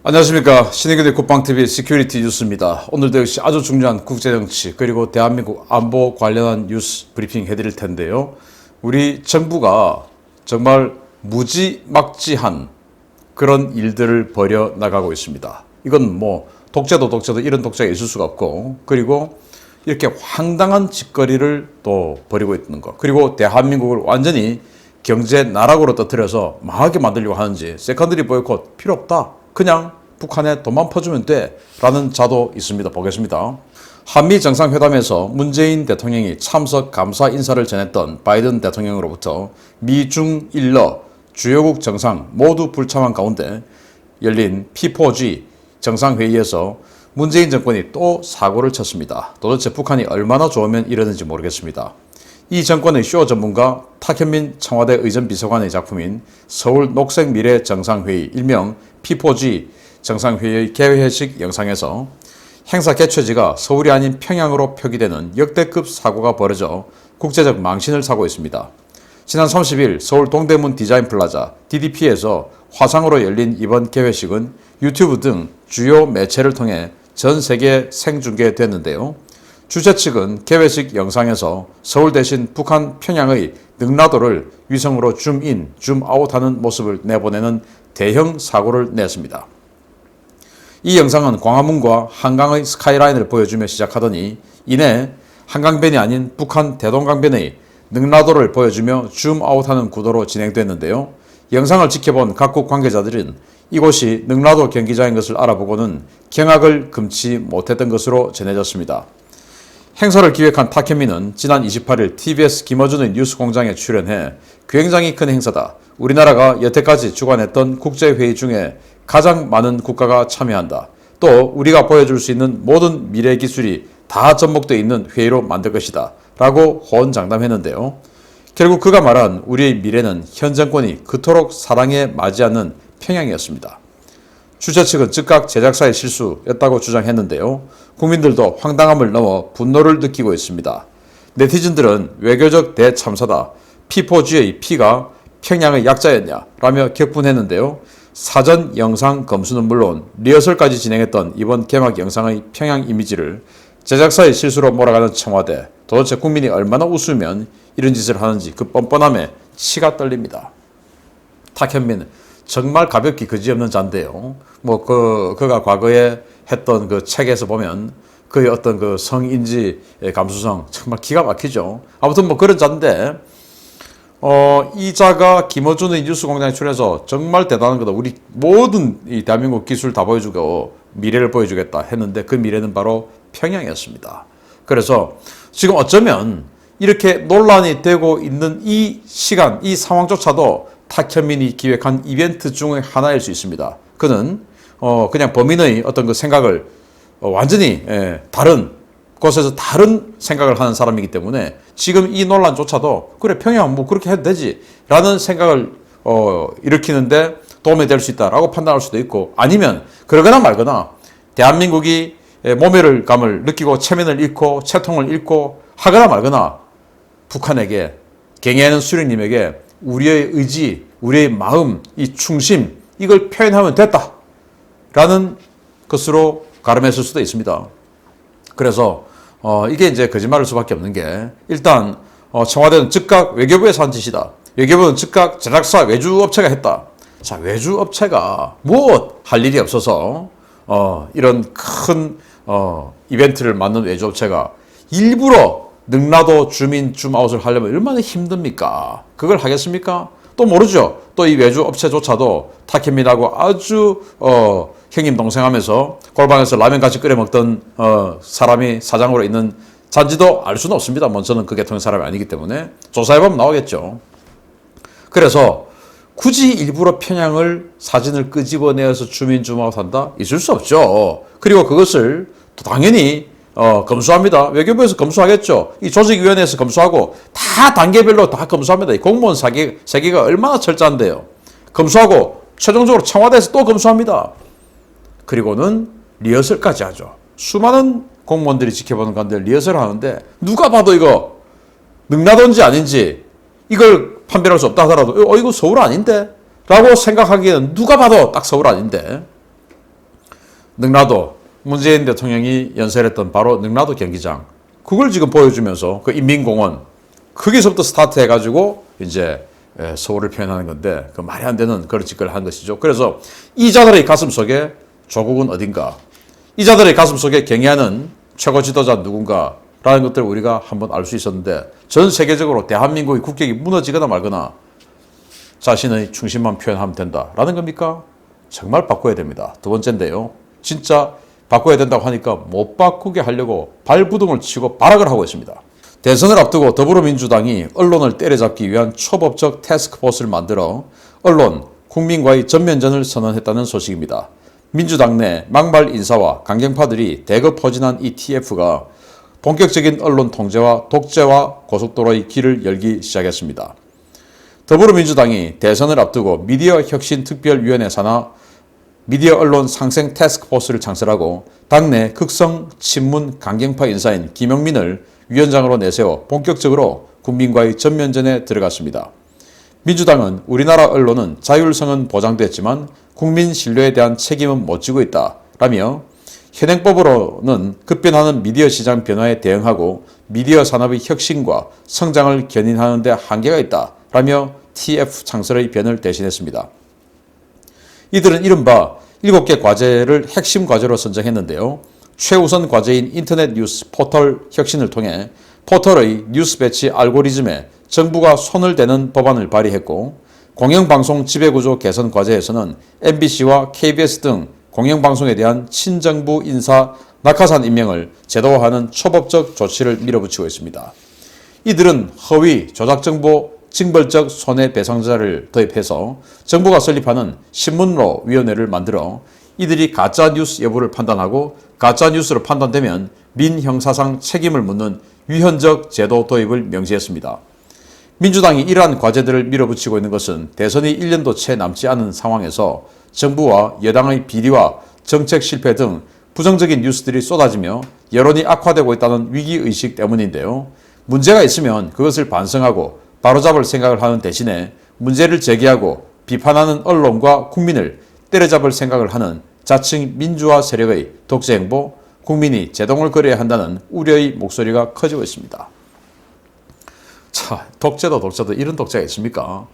안녕하십니까. 신의균의 국방TV 시큐리티 뉴스입니다. 오늘도 역시 아주 중요한 국제정치 그리고 대한민국 안보 관련한 뉴스 브리핑 해드릴 텐데요. 우리 정부가 정말 무지막지한 그런 일들을 벌여 나가고 있습니다. 이건 뭐 독재도 이런 독재가 있을 수가 없고, 그리고 이렇게 황당한 짓거리를 또 벌이고 있는 것, 그리고 대한민국을 완전히 경제 나락으로 떠들여서 망하게 만들려고 하는지, 세컨드리 보이콧 필요 없다, 그냥 북한에 돈만 퍼주면 돼 라는 자도 있습니다. 보겠습니다. 한미 정상회담에서 문재인 대통령이 참석 감사 인사를 전했던 바이든 대통령으로부터 미중 일러 주요국 정상 모두 불참한 가운데 열린 P4G 정상회의에서 문재인 정권이 또 사고를 쳤습니다. 도대체 북한이 얼마나 좋으면 이러는지 모르겠습니다. 이 정권의 쇼 전문가 탁현민 청와대 의전비서관의 작품인 서울 녹색미래 정상회의 일명 P4G 정상회의의 개회식 영상에서 행사 개최지가 서울이 아닌 평양으로 표기되는 역대급 사고가 벌어져 국제적 망신을 사고 있습니다. 지난 30일 서울 동대문 디자인 플라자 DDP에서 화상으로 열린 이번 개회식은 유튜브 등 주요 매체를 통해 전 세계에 생중계됐는데요. 주최 측은 개회식 영상에서 서울 대신 북한 평양의 능라도를 위성으로 줌인, 줌아웃하는 모습을 내보내는 대형 사고를 냈습니다. 이 영상은 광화문과 한강의 스카이라인을 보여주며 시작하더니 이내 한강변이 아닌 북한 대동강변의 능라도를 보여주며 줌아웃하는 구도로 진행됐는데요. 영상을 지켜본 각국 관계자들은 이곳이 능라도 경기장인 것을 알아보고는 경악을 금치 못했던 것으로 전해졌습니다. 행사를 기획한 탁현민은 지난 28일 TBS 김어준의 뉴스공장에 출연해 굉장히 큰 행사다. 우리나라가 여태까지 주관했던 국제회의 중에 가장 많은 국가가 참여한다. 또 우리가 보여줄 수 있는 모든 미래 기술이 다 접목되어 있는 회의로 만들 것이다. 라고 호언장담했는데요. 결국 그가 말한 우리의 미래는 현 정권이 그토록 사랑에 맞지 않는 평양이었습니다. 주최 측은 즉각 제작사의 실수였다고 주장했는데요. 국민들도 황당함을 넘어 분노를 느끼고 있습니다. 네티즌들은 외교적 대참사다. P4G의 P가 평양의 약자였냐 라며 격분했는데요. 사전 영상 검수는 물론 리허설까지 진행했던 이번 개막 영상의 평양 이미지를 제작사의 실수로 몰아가는 청와대. 도대체 국민이 얼마나 웃으면 이런 짓을 하는지 그 뻔뻔함에 치가 떨립니다. 탁현민 정말 가볍기 그지없는 자인데요. 그가 과거에 했던 그 책에서 보면 그의 어떤 그 성인지 감수성 정말 기가 막히죠. 아무튼 그런 자인데, 이 자가 김어준의 뉴스공장에 출연해서 정말 대단한 거다. 우리 모든 이 대한민국 기술 다 보여주고 미래를 보여주겠다 했는데 그 미래는 바로 평양이었습니다. 그래서 지금 어쩌면 이렇게 논란이 되고 있는 이 시간, 이 상황조차도 탁현민이 기획한 이벤트 중의 하나일 수 있습니다. 그는 그냥 범인의 어떤 그 생각을 완전히 다른 곳에서 다른 생각을 하는 사람이기 때문에 지금 이 논란조차도 그래 평양 그렇게 해도 되지 라는 생각을 일으키는데 도움이 될 수 있다라고 판단할 수도 있고, 아니면 그러거나 말거나 대한민국이 모멸감을 느끼고 체면을 잃고 채통을 잃고 하거나 말거나 북한에게, 경애하는 수령님에게 우리의 의지, 우리의 마음, 이 충심, 이걸 표현하면 됐다 라는 것으로 가름했을 수도 있습니다. 그래서 이게 이제 거짓말일 수밖에 없는 게, 일단 청와대는 즉각 외교부에서 한 짓이다. 외교부는 즉각 제작사 외주업체가 했다. 자, 외주업체가 무엇 할 일이 없어서 이런 큰 이벤트를 만든 외주업체가 일부러 능라도 줌인 줌아웃을 하려면 얼마나 힘듭니까? 그걸 하겠습니까? 또 모르죠. 또 이 외주업체조차도 탁현민하고 아주 형님 동생 하면서 골방에서 라면 같이 끓여 먹던 사람이 사장으로 있는 잔지도 알 수는 없습니다. 저는 그 계통의 사람이 아니기 때문에 조사해보면 나오겠죠. 그래서 굳이 일부러 평양을 사진을 끄집어내어서 줌인 줌아웃 한다? 있을 수 없죠. 그리고 그것을 당연히 검수합니다. 외교부에서 검수하겠죠. 이 조직위원회에서 검수하고 다 단계별로 다 검수합니다. 이 공무원 세계가 얼마나 철저한데요. 검수하고 최종적으로 청와대에서 또 검수합니다. 그리고는 리허설까지 하죠. 수많은 공무원들이 지켜보는 가운데 리허설을 하는데 누가 봐도 이거 능라도인지 아닌지 이걸 판별할 수 없다 하더라도 이거 서울 아닌데? 라고 생각하기에는 누가 봐도 딱 서울 아닌데? 능라도 문재인 대통령이 연설했던 바로 능라도 경기장 그걸 지금 보여주면서 그 인민공원 거기서부터 스타트 해가지고 이제 서울을 표현하는 건데 그 말이 안 되는 그런 짓을 한 것이죠. 그래서 이자들의 가슴 속에 조국은 어딘가, 이자들의 가슴 속에 경애하는 최고 지도자 누군가라는 것들을 우리가 한번 알 수 있었는데 전 세계적으로 대한민국의 국격이 무너지거나 말거나 자신의 중심만 표현하면 된다라는 겁니까? 정말 바꿔야 됩니다. 두 번째인데요. 진짜 바꿔야 된다고 하니까 못 바꾸게 하려고 발부둥을 치고 발악을 하고 있습니다. 대선을 앞두고 더불어민주당이 언론을 때려잡기 위한 초법적 태스크포스를 만들어 언론, 국민과의 전면전을 선언했다는 소식입니다. 민주당 내 막말 인사와 강경파들이 대거 포진한 이 TF가 본격적인 언론 통제와 독재와 고속도로의 길을 열기 시작했습니다. 더불어민주당이 대선을 앞두고 미디어 혁신 특별위원회 산하 미디어 언론 상생 태스크포스를 창설하고 당내 극성 친문 강경파 인사인 김영민을 위원장으로 내세워 본격적으로 국민과의 전면전에 들어갔습니다. 민주당은 우리나라 언론은 자율성은 보장됐지만 국민 신뢰에 대한 책임은 못 지고 있다라며 현행법으로는 급변하는 미디어 시장 변화에 대응하고 미디어 산업의 혁신과 성장을 견인하는 데 한계가 있다라며 TF 창설의 변을 대신했습니다. 이들은 이른바 7개 과제를 핵심 과제로 선정했는데요. 최우선 과제인 인터넷 뉴스 포털 혁신을 통해 포털의 뉴스 배치 알고리즘에 정부가 손을 대는 법안을 발의했고, 공영방송 지배구조 개선 과제에서는 MBC와 KBS 등 공영방송에 대한 친정부 인사 낙하산 임명을 제도화하는 초법적 조치를 밀어붙이고 있습니다. 이들은 허위, 조작정보, 징벌적 손해배상자를 도입해서 정부가 설립하는 신문로 위원회를 만들어 이들이 가짜뉴스 여부를 판단하고 가짜뉴스로 판단되면 민형사상 책임을 묻는 위헌적 제도 도입을 명시했습니다. 민주당이 이러한 과제들을 밀어붙이고 있는 것은 대선이 1년도 채 남지 않은 상황에서 정부와 여당의 비리와 정책 실패 등 부정적인 뉴스들이 쏟아지며 여론이 악화되고 있다는 위기의식 때문인데요. 문제가 있으면 그것을 반성하고 바로잡을 생각을 하는 대신에 문제를 제기하고 비판하는 언론과 국민을 때려잡을 생각을 하는 자칭 민주화 세력의 독재 행보, 국민이 제동을 걸어야 한다는 우려의 목소리가 커지고 있습니다. 자, 독재도 이런 독재가 있습니까?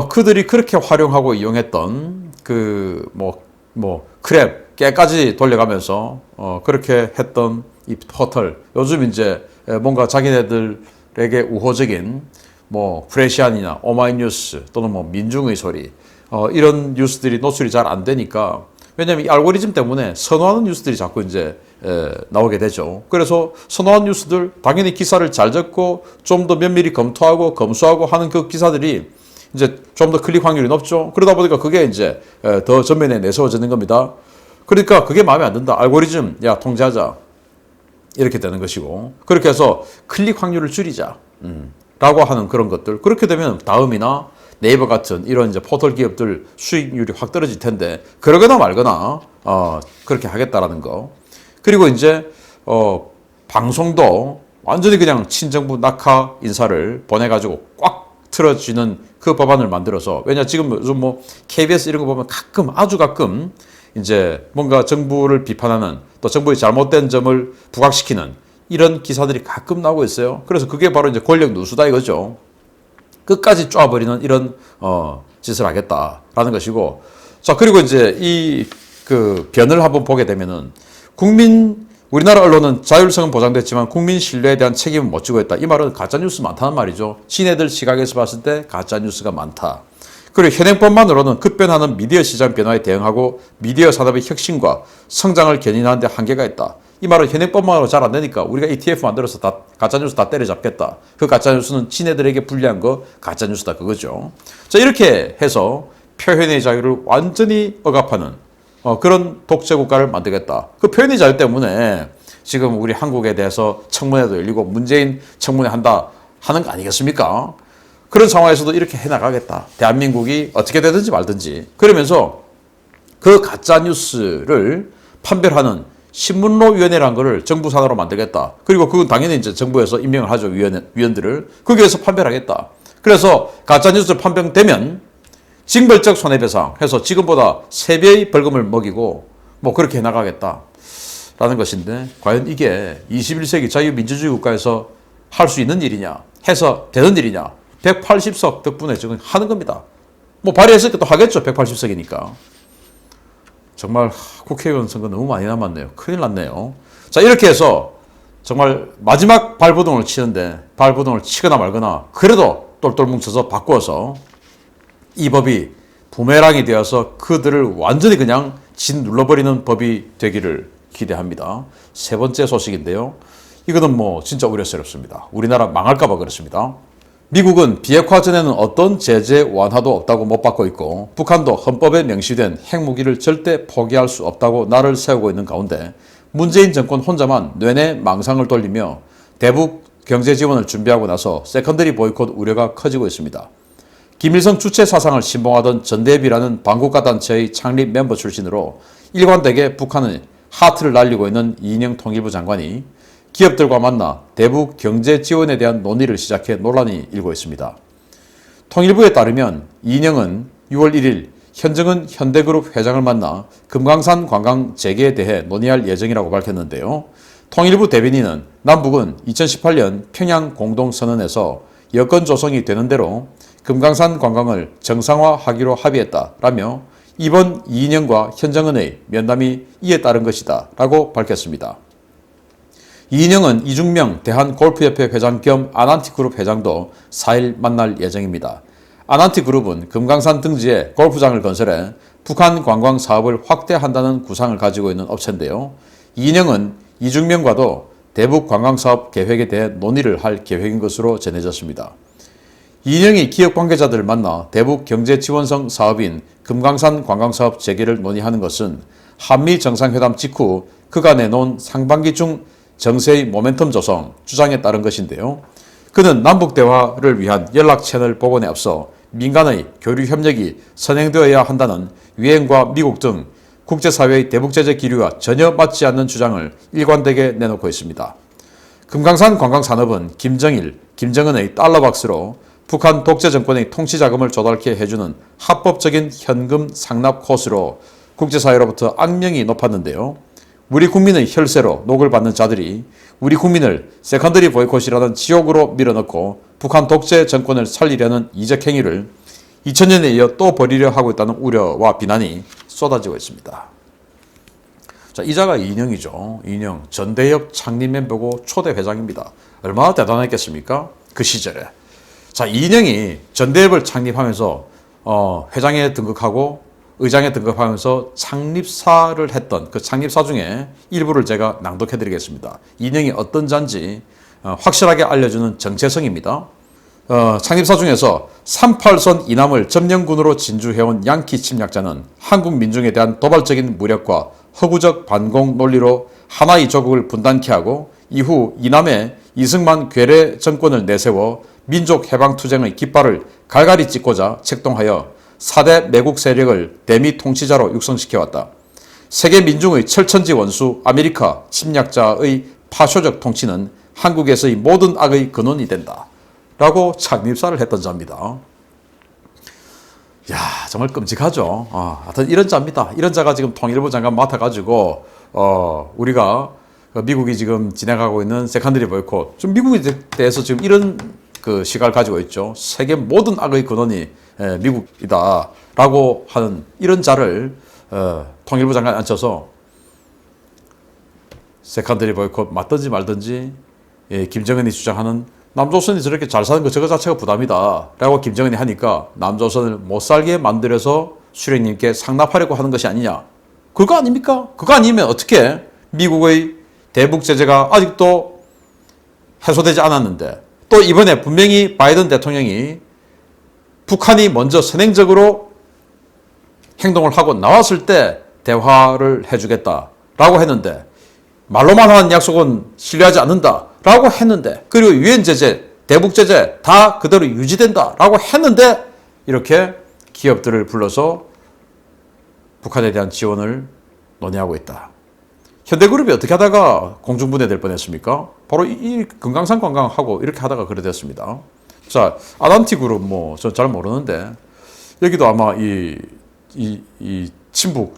그들이 그렇게 활용하고 이용했던 크랩, 깨까지 돌려가면서 그렇게 했던 이 포털, 요즘 이제 뭔가 자기네들에게 우호적인 프레시안이나 오마이뉴스 또는 민중의 소리 이런 뉴스들이 노출이 잘 안 되니까, 왜냐하면 이 알고리즘 때문에 선호하는 뉴스들이 자꾸 이제 나오게 되죠. 그래서 선호한 뉴스들 당연히 기사를 잘 적고 좀 더 면밀히 검토하고 검수하고 하는 그 기사들이 이제 좀 더 클릭 확률이 높죠. 그러다 보니까 그게 이제 더 전면에 내세워지는 겁니다. 그러니까 그게 마음에 안 든다. 알고리즘 야 통제하자. 이렇게 되는 것이고, 그렇게 해서 클릭 확률을 줄이자. 라고 하는 그런 것들. 그렇게 되면 다음이나 네이버 같은 이런 이제 포털 기업들 수익률이 확 떨어질 텐데, 그러거나 말거나 그렇게 하겠다라는 거. 그리고 이제 방송도 완전히 그냥 친정부 낙하 인사를 보내가지고 꽉 틀어지는 그 법안을 만들어서, 왜냐 지금 요즘 KBS 이런 거 보면 가끔 아주 가끔 이제 뭔가 정부를 비판하는, 또 정부의 잘못된 점을 부각시키는 이런 기사들이 가끔 나오고 있어요. 그래서 그게 바로 이제 권력 누수다 이거죠. 끝까지 쪼아버리는 이런 짓을 하겠다라는 것이고, 자 그리고 이제 이 그 변을 한번 보게 되면은 우리나라 언론은 자율성은 보장됐지만 국민 신뢰에 대한 책임은 못 지고 있다. 이 말은 가짜뉴스 많다는 말이죠. 지네들 시각에서 봤을 때 가짜뉴스가 많다. 그리고 현행법만으로는 급변하는 미디어 시장 변화에 대응하고 미디어 산업의 혁신과 성장을 견인하는 데 한계가 있다. 이 말은 현행법만으로 잘 안 되니까 우리가 ETF 만들어서 다 가짜뉴스 다 때려잡겠다. 그 가짜뉴스는 지네들에게 불리한 거 가짜뉴스다 그거죠. 자 이렇게 해서 표현의 자유를 완전히 억압하는 그런 독재 국가를 만들겠다. 그 표현의 자유 때문에 지금 우리 한국에 대해서 청문회도 열리고 문재인 청문회 한다 하는 거 아니겠습니까? 그런 상황에서도 이렇게 해나가겠다. 대한민국이 어떻게 되든지 말든지. 그러면서 그 가짜뉴스를 판별하는 신문로위원회라는 거를 정부 산하로 만들겠다. 그리고 그건 당연히 이제 정부에서 임명을 하죠. 위원들을. 거기에서 판별하겠다. 그래서 가짜뉴스를 판별되면 징벌적 손해배상 해서 지금보다 3배의 벌금을 먹이고 뭐 그렇게 해나가겠다라는 것인데 과연 이게 21세기 자유민주주의 국가에서 할 수 있는 일이냐, 해서 되는 일이냐. 180석 덕분에 지금 하는 겁니다. 뭐 발의했을 때 또 하겠죠. 180석이니까. 정말 국회의원 선거 너무 많이 남았네요. 큰일 났네요. 자, 이렇게 해서 정말 마지막 발버둥을 치는데 발버둥을 치거나 말거나 그래도 똘똘 뭉쳐서 바꾸어서 이 법이 부메랑이 되어서 그들을 완전히 그냥 진 눌러버리는 법이 되기를 기대합니다. 세 번째 소식인데요. 이거는 뭐 진짜 우려스럽습니다. 우리나라 망할까봐 그렇습니다. 미국은 비핵화 전에는 어떤 제재 완화도 없다고 못 받고 있고 북한도 헌법에 명시된 핵무기를 절대 포기할 수 없다고 날을 세우고 있는 가운데 문재인 정권 혼자만 뇌내 망상을 돌리며 대북 경제 지원을 준비하고 나서 세컨더리 보이콧 우려가 커지고 있습니다. 김일성 주체 사상을 신봉하던 전대비라는 반국가 단체의 창립 멤버 출신으로 일관되게 북한의 하트를 날리고 있는 이인영 통일부 장관이 기업들과 만나 대북 경제 지원에 대한 논의를 시작해 논란이 일고 있습니다. 통일부에 따르면 이인영은 6월 1일 현정은 현대그룹 회장을 만나 금강산 관광 재개에 대해 논의할 예정이라고 밝혔는데요. 통일부 대변인은 남북은 2018년 평양 공동선언에서 여건 조성이 되는 대로 금강산 관광을 정상화하기로 합의했다라며 이번 이인영과 현정은의 면담이 이에 따른 것이다 라고 밝혔습니다. 이인영은 이중명 대한골프협회 회장 겸 아난티그룹 회장도 4일 만날 예정입니다. 아난티그룹은 금강산 등지에 골프장을 건설해 북한 관광 사업을 확대한다는 구상을 가지고 있는 업체인데요. 이인영은 이중명과도 대북 관광 사업 계획에 대해 논의를 할 계획인 것으로 전해졌습니다. 이인영이 기업 관계자들을 만나 대북 경제 지원성 사업인 금강산 관광사업 재개를 논의하는 것은 한미 정상회담 직후 그가 내놓은 상반기 중 정세의 모멘텀 조성 주장에 따른 것인데요. 그는 남북 대화를 위한 연락 채널 복원에 앞서 민간의 교류 협력이 선행되어야 한다는 유엔과 미국 등 국제사회의 대북 제재 기류와 전혀 맞지 않는 주장을 일관되게 내놓고 있습니다. 금강산 관광산업은 김정일, 김정은의 달러박스로 북한 독재 정권의 통치 자금을 조달케 해주는 합법적인 현금 상납 코스로 국제사회로부터 악명이 높았는데요. 우리 국민의 혈세로 녹을 받는 자들이 우리 국민을 세컨더리 보이콧이라는 지옥으로 밀어넣고 북한 독재 정권을 살리려는 이적 행위를 2000년에 이어 또 벌이려 하고 있다는 우려와 비난이 쏟아지고 있습니다. 자, 이자가 이인영이죠. 이인영 전대협 창립 멤버고 초대 회장입니다. 얼마나 대단했겠습니까? 그 시절에. 자, 이인영이 전대협을 창립하면서 회장에 등극하고 의장에 등극하면서 창립사를 했던 그 창립사 중에 일부를 제가 낭독해 드리겠습니다. 이인영이 어떤 자인지 확실하게 알려주는 정체성입니다. 창립사 중에서 38선 이남을 점령군으로 진주해온 양키 침략자는 한국 민중에 대한 도발적인 무력과 허구적 반공 논리로 하나의 조국을 분단케 하고 이후 이남에 이승만 괴뢰 정권을 내세워 민족해방투쟁의 깃발을 갈갈이 찍고자 책동하여 4대 매국 세력을 대미 통치자로 육성시켜왔다. 세계 민중의 철천지 원수 아메리카 침략자의 파쇼적 통치는 한국에서의 모든 악의 근원이 된다. 라고 창립사를 했던 자입니다. 야, 정말 끔찍하죠. 하여튼 이런 자입니다. 이런 자가 지금 통일부 장관 맡아가지고 우리가 미국이 지금 진행하고 있는 세컨더리 보이콧, 좀 미국에 대해서 지금 이런 그 시각을 가지고 있죠. 세계 모든 악의 근원이 미국이다라고 하는 이런 자를 통일부 장관에 앉혀서 세컨더리 보이콧 맞든지 말든지 김정은이 주장하는 남조선이 저렇게 잘 사는 거 저거 자체가 부담이다 라고 김정은이 하니까 남조선을 못 살게 만들어서 수령님께 상납하려고 하는 것이 아니냐. 그거 아닙니까? 그거 아니면 어떻게 미국의 대북 제재가 아직도 해소되지 않았는데 또 이번에 분명히 바이든 대통령이 북한이 먼저 선행적으로 행동을 하고 나왔을 때 대화를 해주겠다라고 했는데 말로만 하는 약속은 신뢰하지 않는다라고 했는데 그리고 유엔 제재, 대북 제재 다 그대로 유지된다라고 했는데 이렇게 기업들을 불러서 북한에 대한 지원을 논의하고 있다. 현대그룹이 어떻게 하다가 공중분해될 뻔했습니까? 바로 이 금강산 관광하고 이렇게 하다가 그래 됐습니다. 자, 아난티그룹 저 잘 모르는데 여기도 아마 이 친북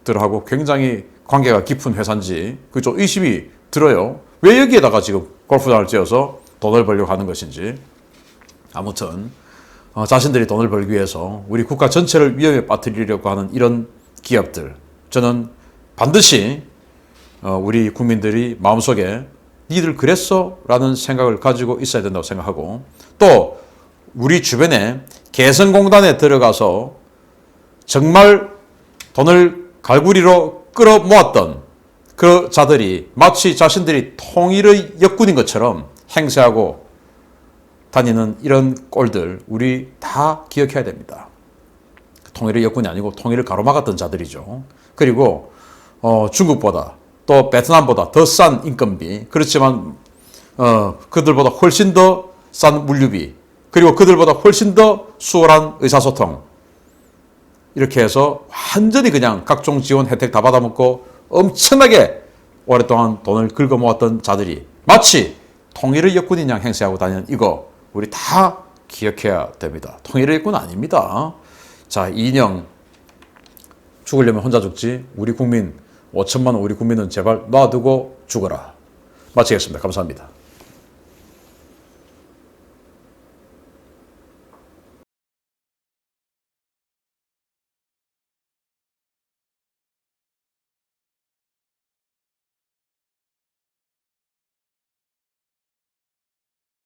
세력들하고 굉장히 관계가 깊은 회사인지 그 좀 의심이 들어요. 왜 여기에다가 지금 골프장을 지어서 돈을 벌려고 하는 것인지. 아무튼 자신들이 돈을 벌기 위해서 우리 국가 전체를 위험에 빠뜨리려고 하는 이런 기업들, 저는 반드시 우리 국민들이 마음속에 니들 그랬어? 라는 생각을 가지고 있어야 된다고 생각하고, 또 우리 주변에 개성공단에 들어가서 정말 돈을 갈구리로 끌어모았던 그 자들이 마치 자신들이 통일의 역군인 것처럼 행세하고 다니는 이런 꼴들 우리 다 기억해야 됩니다. 통일의 역군이 아니고 통일을 가로막았던 자들이죠. 그리고 중국보다 또 베트남보다 더 싼 인건비, 그렇지만 그들보다 훨씬 더 싼 물류비, 그리고 그들보다 훨씬 더 수월한 의사소통, 이렇게 해서 완전히 그냥 각종 지원 혜택 다 받아먹고 엄청나게 오랫동안 돈을 긁어모았던 자들이 마치 통일의 역군인 양 행세하고 다니는 이거 우리 다 기억해야 됩니다. 통일의 역군은 아닙니다. 자, 이인영 죽으려면 혼자 죽지, 우리 국민 5천만 원 우리 국민은 제발 놔두고 죽어라. 마치겠습니다. 감사합니다.